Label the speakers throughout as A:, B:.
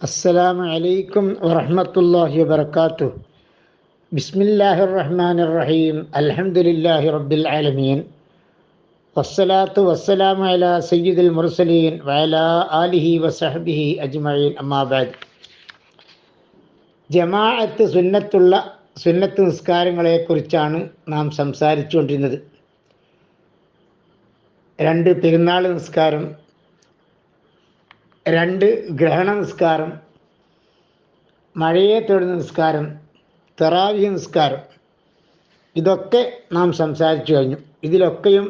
A: അസ്സലാമു അലൈക്കും വറഹ്മത്തുള്ളാഹി വബറകാതുഹു. ബിസ്മില്ലാഹിർ റഹ്മാനിർ റഹീം. അൽഹംദുലില്ലാഹി റബ്ബിൽ ആലമീൻ. വസ്സലാത്തു വസ്സലാമു അലാ സയ്യിദിൽ മുർസലീൻ വഅലാ ആലിഹി വസഹ്ബിഹി അജ്മഈൻ. അമ്മാ ബഅദ്. ജമാഅത്ത് സുന്നത്ത് നിസ്കാരങ്ങളെക്കുറിച്ചാണ് നാം സംസാരിച്ചുകൊണ്ടിരുന്നത്. 2 പെരുന്നാൾ നിസ്കാരം, 2 ഗ്രഹണ നിസ്കാരം, മഴയെ തൊഴുന്ന നിസ്കാരം, തറാവീഹ് നിസ്കാരം, ഇതൊക്കെ നാം സംസാരിച്ചു കഴിഞ്ഞു. ഇതിലൊക്കെയും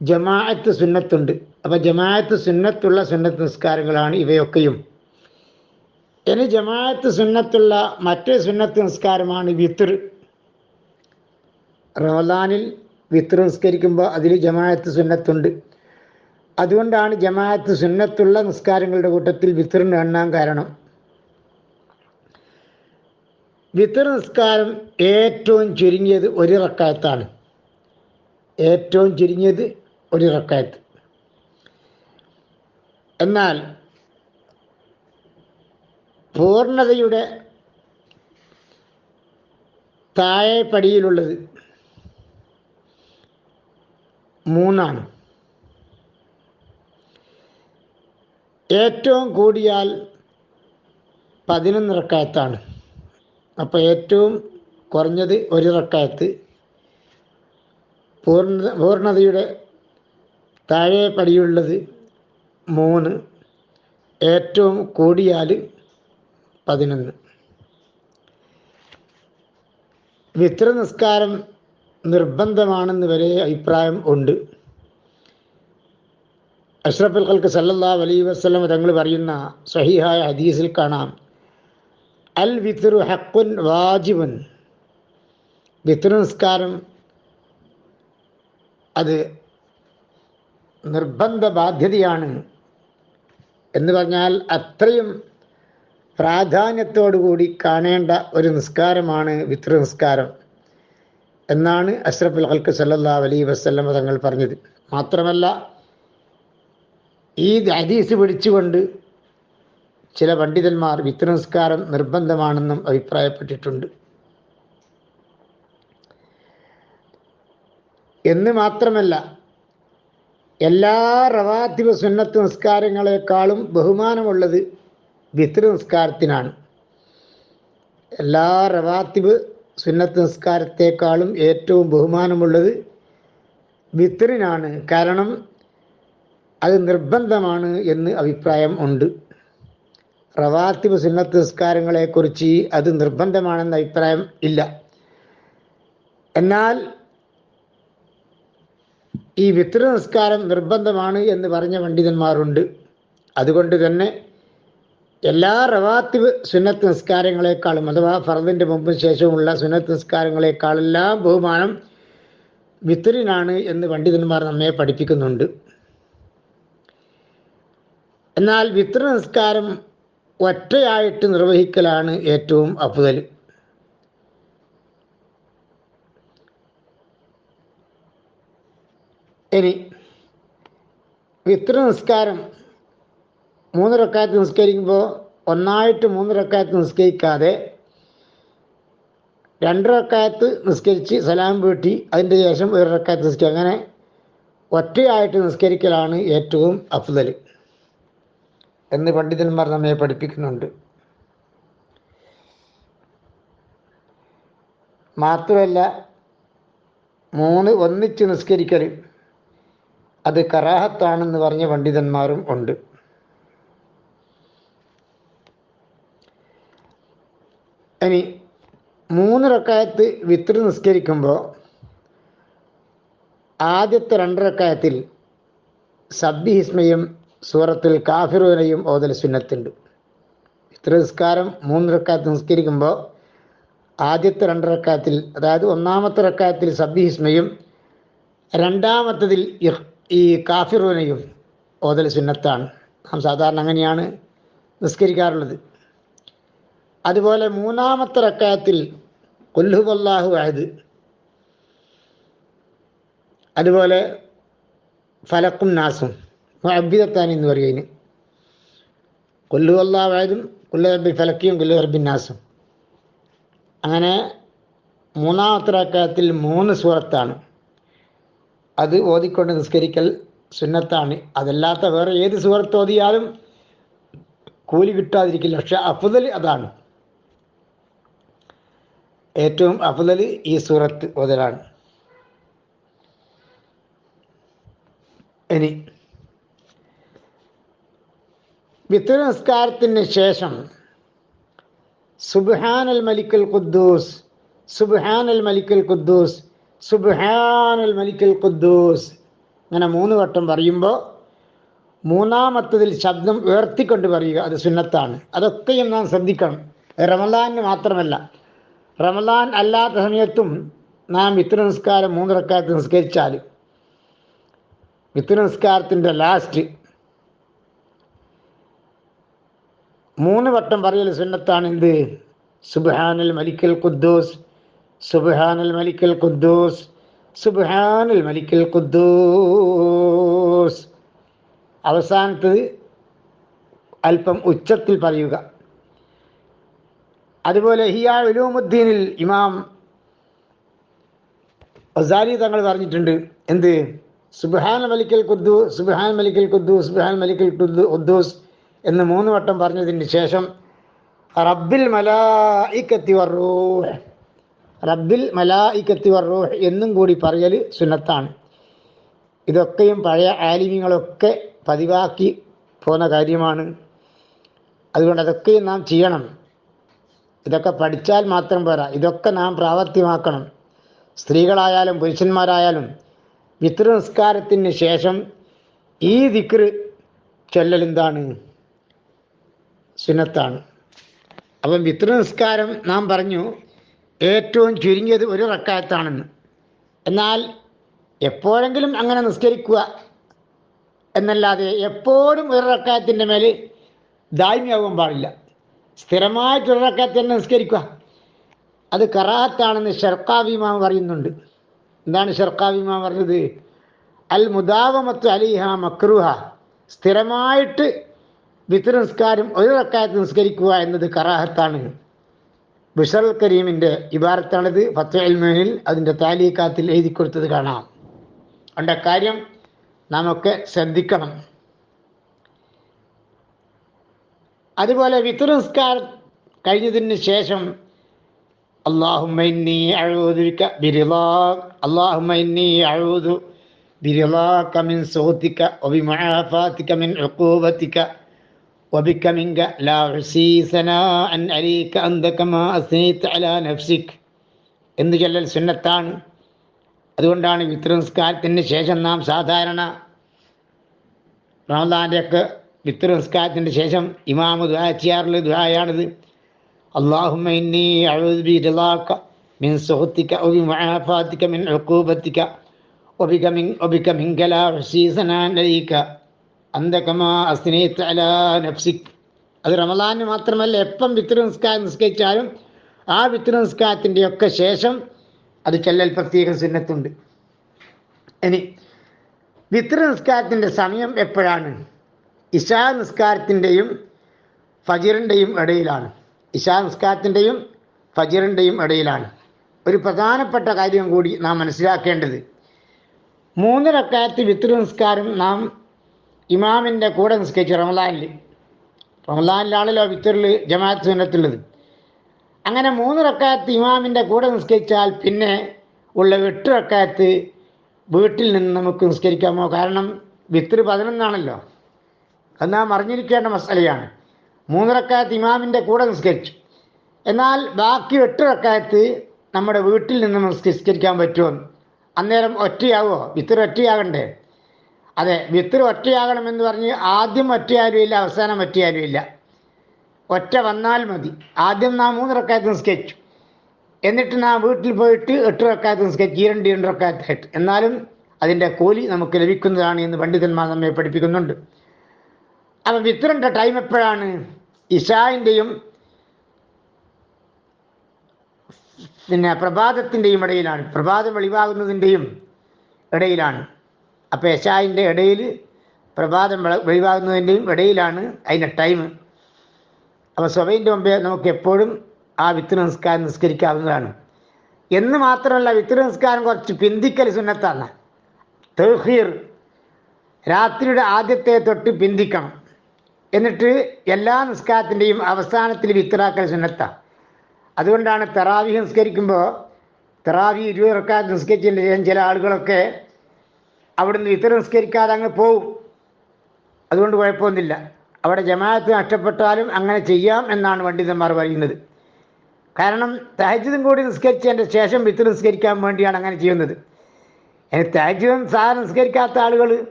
A: ജമാഅത്ത് സുന്നത്തുണ്ട്. അപ്പോൾ ജമാഅത്ത് സുന്നത്തുള്ള സുന്നത്ത് നിസ്കാരങ്ങളാണ് ഇവയൊക്കെയും. ഇനി ജമാഅത്ത് സുന്നത്തുള്ള മറ്റൊരു സുന്നത്ത് നിസ്കാരമാണ് വിത്ർ. റമദാനിൽ വിത്ർ നിസ്കരിക്കുമ്പോൾ അതിൽ ജമാഅത്ത് സുന്നത്തുണ്ട്. അതുകൊണ്ടാണ് ജമാഅത്ത് സുന്നത്തുള്ള നിസ്കാരങ്ങളുടെ കൂട്ടത്തിൽ വിത്റിന് എണ്ണാൻ കാരണം. വിത്ർ നിസ്കാരം ഏറ്റവും ചുരുങ്ങിയത് 1 റക്അത്താണ്. ഏറ്റവും ചുരുങ്ങിയത് 1 റക്അത്ത്. എന്നാൽ പൂർണ്ണതയുടെ താഴെ പടിയിലുള്ളത് 3 ഏറ്റവും കൂടിയാൽ 11 റക്അത്താണ്. അപ്പോൾ ഏറ്റവും കുറഞ്ഞത് 1 റക്അത്ത്, പൂർണ്ണതയുടെ താഴെ പടിയുള്ളത് 3, ഏറ്റവും കൂടിയാൽ 11. വിത്ർ നിസ്കാരം നിർബന്ധമാണെന്ന് വരെ അഭിപ്രായം ഉണ്ട്. അഷ്റഫുൽ ഖൽഖ് സല്ലല്ലാഹു അലൈഹി വസല്ലം തങ്ങൾ പറയുന്ന സ്വഹീഹായ ഹദീസിൽ കാണാം, അൽ വിത്രു ഹഖ്ഖുൻ വാജിബുൻ. വിത്ർ നിസ്കാരം അത് നിർബന്ധ ബാധ്യതയാണ് എന്ന് പറഞ്ഞാൽ അത്രയും പ്രാധാന്യത്തോടുകൂടി കാണേണ്ട ഒരു നിസ്കാരമാണ് വിത്ർ നിസ്കാരം എന്നാണ് അഷ്റഫുൽ ഖൽഖ് സല്ലല്ലാഹു അലൈഹി വസല്ലം തങ്ങൾ പറഞ്ഞത്. മാത്രമല്ല, ഈ ഹദീസ് പിടിച്ചുകൊണ്ട് ചില പണ്ഡിതന്മാർ വിത്ർ നിസ്കാരം നിർബന്ധമാണെന്നും അഭിപ്രായപ്പെട്ടിട്ടുണ്ട്. എന്ന് മാത്രമല്ല, എല്ലാ റവാത്തിബ് സുന്നത്ത് നിസ്കാരങ്ങളെക്കാളും ബഹുമാനമുള്ളത് വിത്ർ നിസ്കാരത്തിനാണ്. എല്ലാ റവാത്തിബ് സുന്നത്ത് നിസ്കാരത്തെക്കാളും ഏറ്റവും ബഹുമാനമുള്ളത് വിത്റിനാണ്. കാരണം അത് നിർബന്ധമാണ് എന്ന് അഭിപ്രായം ഉണ്ട്. റവാത്തിബ് സുന്നത്ത് നിസ്കാരങ്ങളെക്കുറിച്ച് അത് നിർബന്ധമാണെന്ന അഭിപ്രായം ഇല്ല. എന്നാൽ ഈ വിത്ർ നിസ്കാരം നിർബന്ധമാണ് എന്ന് പറഞ്ഞ പണ്ഡിതന്മാരുണ്ട്. അതുകൊണ്ട് തന്നെ എല്ലാ റവാത്തിബ് സുന്നത്ത് നിസ്കാരങ്ങളെക്കാളും, അഥവാ ഫർദിൻ്റെ മുമ്പും ശേഷവുമുള്ള സുന്നത്ത് നിസ്കാരങ്ങളെക്കാളെല്ലാം ബഹുമാനം വിത്റിനാണ് എന്ന് പണ്ഡിതന്മാർ നമ്മെ പഠിപ്പിക്കുന്നുണ്ട്. എന്നാൽ വിത്ർ നിസ്കാരം ഒറ്റയായിട്ട് നിർവഹിക്കലാണ് ഏറ്റവും അഫ്ദൽ. ഇനി വിത്ർ നിസ്കാരം 3 റക്അത്ത് നിസ്കരിക്കുമ്പോൾ ഒന്നായിട്ട് 3 റക്അത്ത് നിസ്കരിക്കാതെ 2 റക്അത്ത് നിസ്കരിച്ച് സലാം വീട്ടി അതിൻ്റെ ശേഷം 1 റക്അത്ത് നിസ്കരിക്കുക, അങ്ങനെ ഒറ്റയായിട്ട് നിസ്കരിക്കലാണ് ഏറ്റവും അഫ്ദൽ എന്ന് പണ്ഡിതന്മാർ നമ്മെ പഠിപ്പിക്കുന്നുണ്ട്. മാത്രമല്ല, 3 ഒന്നിച്ച് നിസ്കരിക്കൽ അത് കറാഹത്താണെന്ന് പറഞ്ഞ പണ്ഡിതന്മാരും ഉണ്ട്. ഇനി 3 റക്അത്ത് വിത്ർ നിസ്കരിക്കുമ്പോൾ ആദ്യത്തെ 2 റക്അത്തിൽ സബ്ബിഹിസ്മയും സൂറത്തുൽ കാഫിറൂനയും ഓതൽ സുന്നത്തുണ്ട്. വിത്ർ നിസ്കാരം 3 റക്അത്ത് നിസ്കരിക്കുമ്പോൾ ആദ്യത്തെ 2 റക്അത്തിൽ, അതായത് ഒന്നാമത്തെ റക്അത്തിൽ സബ്ബിഹിസ്മയും രണ്ടാമത്തതിൽ ഈ കാഫിറൂനയും ഓതൽ സുന്നത്താണ്. നാം സാധാരണ അങ്ങനെയാണ് നിസ്കരിക്കാറുള്ളത്. അതുപോലെ 3-ാമത്തെ റക്അത്തിൽ ഖുൽ ഹുവല്ലാഹു അഹദ്, അതുപോലെ ഫലക്കും നാസും മുഅബ്ബിദത്താനി എന്ന് പറയുന്നതിന് കുല്ലു അല്ലാഹും കുല്ലു റബ്ബി ഫലക്കിയും കുല്ലു റബ്ബി നാസും. അങ്ങനെ മൂന്നാമത്തെ റക്അത്തിൽ 3 സൂറത്താണ്. അത് ഓതിക്കൊണ്ട് നിസ്കരിക്കൽ സുന്നത്താണ്. അതല്ലാത്ത വേറെ ഏത് സൂറത്ത് ഓതിയാലും കൂലി കിട്ടാതിരിക്കില്ല. പക്ഷെ അഫ്ദൽ അതാണ്, ഏറ്റവും അഫ്ദൽ ഈ സൂറത്ത് ഓതലാണ്. ഇനി വിത്ർ നിസ്കാരത്തിന് ശേഷം സുബ്ഹാനൽ മലിക്കുൽ ഖുദ്ദൂസ്, സുബ്ഹാനൽ മലിക്കുൽ ഖുദ്ദൂസ്, സുബ്ഹാനൽ മലിക്കുൽ ഖുദ്ദൂസ് അങ്ങനെ 3 വട്ടം പറയുമ്പോൾ മൂന്നാമത്തതിൽ ശബ്ദം ഉയർത്തിക്കൊണ്ട് പറയുക. അത് സുന്നത്താണ്. അതൊക്കെയും നാം ശ്രദ്ധിക്കണം. റമദാനിന് മാത്രമല്ല, റമദാൻ അല്ലാത്ത സമയത്തും നാം വിത്ർ നിസ്കാരം 3 റക്അത്ത് നിസ്കരിച്ചാൽ വിത്ർ നിസ്കാരത്തിൻ്റെ ലാസ്റ്റ് 3 വട്ടം പറയൽ സുന്നത്താണ്. എന്ത്? സുബ്ഹാനൽ മലിക്കുൽ ഖുദ്ദൂസ്, സുബ്ഹാനൽ മലിക്കുൽ ഖുദ്ദൂസ്, സുബ്ഹാനൽ മലിക്കുൽ ഖുദ്ദൂസ്. അവസാനത്തത് അല്പം ഉച്ചത്തിൽ പറയുക. അതുപോലെ ഇഹ്യാ ഉലൂമുദ്ദീനിൽ ഇമാം ഗസാലി തങ്ങൾ പറഞ്ഞിട്ടുണ്ട്. എന്ത്? സുബ്ഹാനൽ മലിക്കുൽ ഖുദ്ദൂസ്, സുബ്ഹാനൽ മലിക്കുൽ ഖുദ്ദൂസ്, സുബ്ഹാനൽ മലിക്കുൽ ഖുദ്ദൂസ് എന്ന് 3 വട്ടം പറഞ്ഞതിന് ശേഷം റബ്ബിൽ മലായികത്തി വറൂഹ്, റബ്ബിൽ മലായികത്തി വറൂഹ് എന്നും കൂടി പറയൽ സുന്നത്താണ്. ഇതൊക്കെയും പഴയ ആലിമീങ്ങളൊക്കെ പതിവാക്കി പോന്ന കാര്യമാണ്. അതുകൊണ്ട് അതൊക്കെയും നാം ചെയ്യണം. ഇതൊക്കെ പഠിച്ചാൽ മാത്രം പോരാ, ഇതൊക്കെ നാം പ്രാവർത്തികമാക്കണം. സ്ത്രീകളായാലും പുരുഷന്മാരായാലും വിത്ർ നിസ്കാരത്തിന് ശേഷം ഈ ദിക്ർ ചൊല്ലൽ എന്താണ്? സുന്നത്താണ്. അപ്പം വിത്ർ നിസ്കാരം നാം പറഞ്ഞു ഏറ്റവും ചുരുങ്ങിയത് 1 റക്അത്താണെന്ന്. എന്നാൽ എപ്പോഴെങ്കിലും അങ്ങനെ നിസ്കരിക്കുക എന്നല്ലാതെ എപ്പോഴും 1 റക്അത്തിൻ്റെ മേൽ ദായിമിയാവാൻ പാടില്ല. സ്ഥിരമായിട്ട് 1 റക്അത്ത് തന്നെ നിസ്കരിക്കുക. അത് കറാഹത്താണെന്ന് ഷർക്കാവി ഇമാം പറയുന്നുണ്ട്. എന്താണ് ഷർക്കാവി ഇമാം പറഞ്ഞത്? അൽ മുദാവമത്തു അലൈഹ മക്രൂഹ, സ്ഥിരമായിട്ട് വിത്ർ നിസ്കാരം 1 റക്അത്ത് നിസ്കരിക്കുക എന്നത് കറാഹത്താണ്. ബിഷറുൽ കരീമിൻ്റെ ഇബാറത്താണിത്. ഫത്ഹുൽ മുഈനിൽ അതിൻ്റെ താലീഖാത്തിൽ എഴുതി കൊടുത്തത് കാണാം. അതുകൊണ്ട് കാര്യം നാമൊക്കെ ശ്രദ്ധിക്കണം. അതുപോലെ വിത്ർ നിസ്കാരം കഴിഞ്ഞതിന് ശേഷം അല്ലാഹുമ്മ ഇന്നി അഊദു ബിക ബിറിളാക, അല്ലാഹുമ്മ ഇന്നി അഊദു ബിറിളാക മിൻ സൗതിക വബിമുആഫാതിക മിൻ ഉഖൂബതിക വബിക മിൻക ലാ ഉസീ സനാഅൻ അലൈക അൻത കമാ അസ്നൈത അലാ നഫ്സിക് എന്ന് ചൊല്ലൽ സുന്നത്താണ്. അതുകൊണ്ടാണ് വിത്ർ നിസ്കാരത്തിന് ശേഷം നാം സാധാരണ റമദാൻ്റെ ഒക്കെ വിത്ർ നിസ്കാരത്തിൻ്റെ ശേഷം ഇമാമ് ദുആ ചെയ്യാറുള്ള ദുആയാണിത്. അല്ലാഹുമ്മ ഇന്നി അഊദു ബിറിളാക മിൻ സുഖ്തിക വബിമുആഫാതിക മിൻ ഉഖൂബതിക വബിക മിൻക ലാ ഉസീ സനാഅൻ അലൈക അൻത കമാ അസ്നൈത അലാ നഫ്സിക്. അത് റമദാനിന് മാത്രമല്ല, എപ്പം വിത്ർ നിസ്കാരം നിസ്കരിച്ചാലും ആ വിത്ർ നിസ്കാരത്തിൻ്റെ ഒക്കെ ശേഷം അത് ചൊല്ലൽ പ്രത്യേക സുന്നത്തുണ്ട്. ഇനി വിത്ർ നിസ്കാരത്തിൻ്റെ സമയം എപ്പോഴാണ്? ഇശാ നിസ്കാരത്തിൻ്റെയും ഫജ്റിൻ്റെയും ഇടയിലാണ്. ഇശാ നിസ്കാരത്തിൻ്റെയും ഫജ്റിൻ്റെയും ഇടയിലാണ്. ഒരു പ്രധാനപ്പെട്ട കാര്യം കൂടി നാം മനസ്സിലാക്കേണ്ടത്, 3 റക്അത്ത് വിത്ർ നിസ്കാരം നാം ഇമാമിൻ്റെ കൂടെ നിസ്കരിച്ചു. റമദാനിലാണല്ലോ വിത്റിൽ ജമാഅത്ത് സുന്നത്തുള്ളത്. അങ്ങനെ 3 റക്അത്ത് ഇമാമിൻ്റെ കൂടെ നിസ്കരിച്ചാൽ പിന്നെ ഉള്ള 8 റക്അത്ത് വീട്ടിൽ നിന്ന് നമുക്ക് നിസ്കരിക്കാമോ? കാരണം വിത്ർ 11 അത് നാം അറിഞ്ഞിരിക്കേണ്ട മസലയാണ്. 3 റക്അത്ത് ഇമാമിൻ്റെ കൂടെ നിസ്കരിച്ചു, എന്നാൽ ബാക്കി 8 റക്അത്ത് നമ്മുടെ വീട്ടിൽ നിന്ന് നിസ്കരിക്കാൻ പറ്റുമോ? അന്നേരം ഒറ്റയാവോ? വിത്ർ ഒറ്റയാകണ്ടേ? അതെ, വിത്ർ ഒറ്റയാകണമെന്ന് പറഞ്ഞ് ആദ്യം ഒറ്റയാരും ഇല്ല, അവസാനം ഒറ്റയാരും ഇല്ല. ഒറ്റ വന്നാൽ മതി. ആദ്യം നാം 3 റക്അത്ത് നിസ്കരിച്ചു, എന്നിട്ട് നാം വീട്ടിൽ പോയിട്ട് 8 റക്അത്ത് നിസ്കരിച്ചു, 2 റക്അത്തായിട്ട്. എന്നാലും അതിൻ്റെ കൂലി നമുക്ക് ലഭിക്കുന്നതാണ് എന്ന് പണ്ഡിതന്മാർ നമ്മെ പഠിപ്പിക്കുന്നുണ്ട്. അപ്പം വിത്റിൻ്റെ ടൈം എപ്പോഴാണ്? ഇശായിൻ്റെയും പിന്നെ പ്രഭാതത്തിൻ്റെയും ഇടയിലാണ്. പ്രഭാതം വെളിവാകുന്നതിൻ്റെയും ഇടയിലാണ്. അപ്പോൾ ഇശായിൻ്റെ ഇടയിൽ പ്രഭാതം വെളിവാകുന്നതിൻ്റെയും ഇടയിലാണ് അതിൻ്റെ ടൈം. അപ്പോൾ സുബഹിൻ്റെ മുമ്പേ നമുക്ക് എപ്പോഴും ആ വിത്തർ നിസ്കാരം നിസ്കരിക്കാവുന്നതാണ്. എന്ന് മാത്രമല്ല, വിത്തർ നിസ്കാരം കുറച്ച് പിന്തിക്കൽ സുന്നത്താണ്. തൗഹീർ, രാത്രിയുടെ ആദ്യത്തെ തൊട്ട് പിന്തിക്കണം. എന്നിട്ട് എല്ലാ നിസ്കാരത്തിൻ്റെയും അവസാനത്തിൽ വിത്തറാക്കൽ സുന്നത്താണ്. അതുകൊണ്ടാണ് തറാവീഹ് നിസ്കരിക്കുമ്പോൾ തറാവീഹ് 20 റക്അത്ത് നിസ്കരിച്ചതിന് ശേഷം ചില ആളുകളൊക്കെ അവിടുന്ന് വിത്തർ നിസ്കരിക്കാതെ അങ്ങ് പോവും. അതുകൊണ്ട് കുഴപ്പമൊന്നുമില്ല. അവിടെ ജമാഅത്ത് നഷ്ടപ്പെട്ടാലും അങ്ങനെ ചെയ്യാം എന്നാണ് പണ്ഡിതന്മാർ പറയുന്നത്. കാരണം തഹജ്ജുദും കൂടി നിസ്കരിച്ചതിൻ്റെ ശേഷം വിത്തർ നിസ്കരിക്കാൻ വേണ്ടിയാണ് അങ്ങനെ ചെയ്യുന്നത്. തഹജ്ജുദും സാധാരണ നിസ്കരിക്കാത്ത ആളുകൾ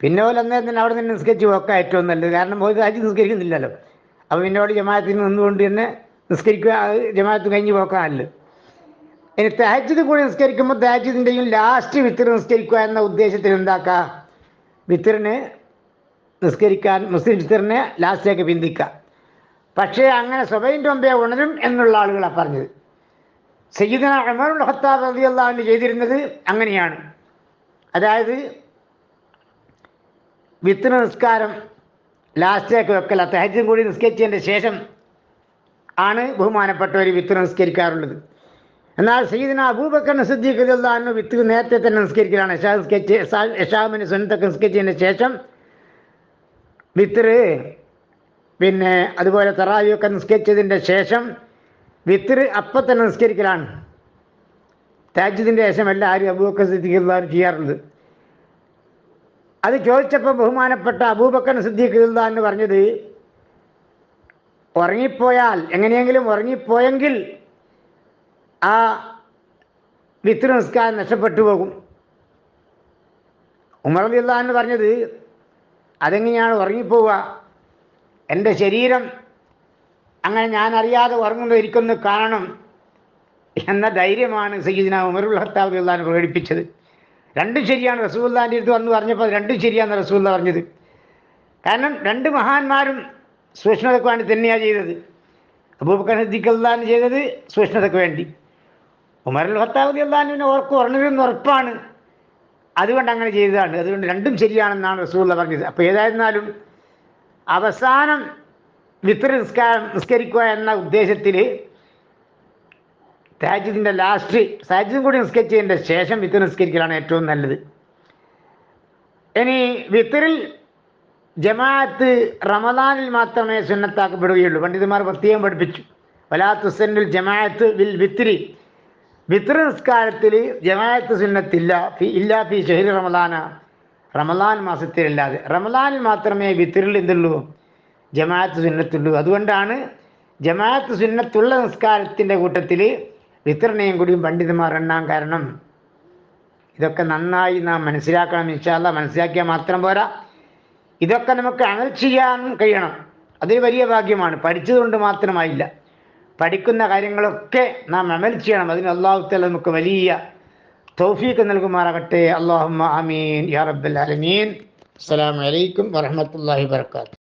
A: പിന്നെ പോലെ അന്നേരം തന്നെ അവിടെ നിന്ന് നിസ്കരിച്ച് പോക്കാൻ ഏറ്റവും നല്ലത്. കാരണം ഒരു തഹജ്ജുദ് നിസ്കരിക്കുന്നില്ലല്ലോ. അപ്പോൾ പിന്നോട് ജമാഅത്തിന് നിന്നുകൊണ്ട് തന്നെ നിസ്കരിക്കുക, ജമാഅത്ത് കഴിഞ്ഞ് പോക്കാനല്ലോ. ഇനി തഹജ്ജുദ് കൂടി നിസ്കരിക്കുമ്പോൾ തഹജ്ജുദിൻ്റെയും ലാസ്റ്റ് വിത്തർ നിസ്കരിക്കുക എന്ന ഉദ്ദേശത്തിൽ എന്താക്കുക, വിത്തറിന് നിസ്കരിക്കാൻ മുസ്ലിം വിത്തറിനെ ലാസ്റ്റിലേക്ക് പിന്തിക്കുക. പക്ഷേ അങ്ങനെ സുബഹിൻ്റെ മുമ്പേ ഉണരും എന്നുള്ള ആളുകളാണ് പറഞ്ഞത്. സയ്യിദുനാ ഉമറുൽ ഖത്താബ് റളിയല്ലാഹു അൻഹു ചെയ്തിരുന്നത് അങ്ങനെയാണ്. അതായത് വിത്തർ നിസ്കാരം ലാസ്റ്റിലേക്ക് വെക്കല. തഹജ്ജുദ് കൂടി നിസ്കരിച്ചതിൻ്റെ ശേഷം ആണ് ബഹുമാനപ്പെട്ടവർ വിത്തർ നിസ്കരിക്കാറുള്ളത്. എന്നാൽ സയ്യിദുനാ അബൂബക്കർ സിദ്ദീഖ് റളിയല്ലാഹു അൻഹു വിത്തർ നേരത്തെ തന്നെ നിസ്കരിക്കലാണ്. ഇശാമിന് സുന്നത്തൊക്കെ നിസ്കരിച്ചതിന് ശേഷം വിത്തർ, പിന്നെ അതുപോലെ തറാവിയൊക്കെ നിസ്കരിച്ചതിൻ്റെ ശേഷം വിത്തർ അപ്പം തന്നെ നിസ്കരിക്കലാണ്. തഹജ്ജുദിൻ്റെ ശേഷം എല്ലാവരും അബൂബക്കർ സിദ്ദീഖ് റളിയല്ലാഹു അൻഹു ചെയ്യാറുള്ളത്. അത് ചോദിച്ചപ്പോൾ ബഹുമാനപ്പെട്ട അബൂബക്കർ സിദ്ദീഖ് റളിയല്ലാഹു അൻഹു പറഞ്ഞത്, ഉറങ്ങിപ്പോയാൽ, എങ്ങനെയെങ്കിലും ഉറങ്ങിപ്പോയെങ്കിൽ ആ വിത്തർ നിസ്കാരം നഷ്ടപ്പെട്ടു പോകും. ഉമർ റളിയല്ലാഹു അൻഹു പറഞ്ഞത്, അതെങ്ങനെയാണ് ഉറങ്ങിപ്പോവുക? എൻ്റെ ശരീരം അങ്ങനെ ഞാൻ അറിയാതെ ഉറങ്ങുന്നത് എനിക്കൊന്ന് കാണണം എന്ന ധൈര്യമാണ് സയ്യിദുനാ ഉമറുൽ ഖത്താബ് റളിയല്ലാഹു അൻഹു പ്രകടിപ്പിച്ചത്. രണ്ടും ശരിയാണ്. റസൂലുള്ളാഹിൻ്റെ അടുത്ത് വന്ന് പറഞ്ഞപ്പോൾ രണ്ടും ശരിയാണെന്ന് റസൂലുള്ളാഹി പറഞ്ഞത്. കാരണം രണ്ട് മഹാന്മാരും സൂക്ഷ്മതയ്ക്ക് വേണ്ടി തന്നെയാണ് ചെയ്തത്. അബൂബക്കർ സിദ്ദീഖ് റളിയല്ലാഹു അൻഹു ചെയ്തത് സൂക്ഷ്മതയ്ക്ക് വേണ്ടി. ഉമറുൽ ഖത്താബ് റളിയല്ലാഹു അൻഹുവിന് ഉറങ്ങുമെന്ന് ഉറപ്പാണ്, അതുകൊണ്ട് അങ്ങനെ ചെയ്തതാണ്. അതുകൊണ്ട് രണ്ടും ശരിയാണെന്നാണ് റസൂലുള്ളാഹി പറഞ്ഞത്. അപ്പോൾ ഏതായിരുന്നാലും അവസാനം വിത്തർ നിസ്കരിക്കുക എന്ന ഉദ്ദേശത്തിൽ തഹജ്ജുദിൻ്റെ ലാസ്റ്റ് തഹജ്ജുദും കൂടി നിസ്കരിച്ചതിൻ്റെ ശേഷം വിത്തർ നിസ്കരിക്കലാണ് ഏറ്റവും നല്ലത്. ഇനി വിത്തറിൽ ജമാഅത്ത് റമദാനിൽ മാത്രമേ സുന്നത്താക്കപ്പെടുകയുള്ളൂ. പണ്ഡിതന്മാർ പ്രത്യേകം പഠിപ്പിച്ചു. വലാ തുസന്നുൽ ജമാഅത്ത് ബിൽ വിത്രി, വിത്തർ നിസ്കാരത്തിൽ ജമാഅത്ത് സുന്നത്തില്ല ഇല്ലാ ഫി ഷഹ്രി റമദാന, റമദാൻ മാസത്തിലല്ലാതെ. റമദാനിൽ മാത്രമേ വിത്തറിൽ എന്തുള്ളൂ, ജമാഅത്ത് സുന്നത്തുള്ളൂ. അതുകൊണ്ടാണ് ജമാഅത്ത് സുന്നത്തുള്ള നിസ്കാരത്തിൻ്റെ കൂട്ടത്തിൽ വിത്തറിനെയും കൂടിയും പണ്ഡിതന്മാർ എണ്ണാൻ കാരണം. ഇതൊക്കെ നന്നായി നാം മനസ്സിലാക്കണം. ഇൻഷാ അല്ലാഹ് മനസ്സിലാക്കിയാൽ മാത്രം പോരാ, ഇതൊക്കെ നമുക്ക് അമൽ ചെയ്യാൻ കഴിയണം. അതൊരു വലിയ ഭാഗ്യമാണ്. പഠിച്ചതുകൊണ്ട് മാത്രമായില്ല, പഠിക്കുന്ന കാര്യങ്ങളൊക്കെ നാം അമൽ ചെയ്യണം. അതിന് അല്ലാഹു തആല നമുക്ക് വലിയ തൗഫീഖ് നൽകുമാറാകട്ടെ. അല്ലാഹുമ്മ ആമീൻ യാ റബ്ബൽ ആലമീൻ. അസ്സലാമു അലൈക്കും വറഹ്മത്തുള്ളാഹി വബറകാതുഹു.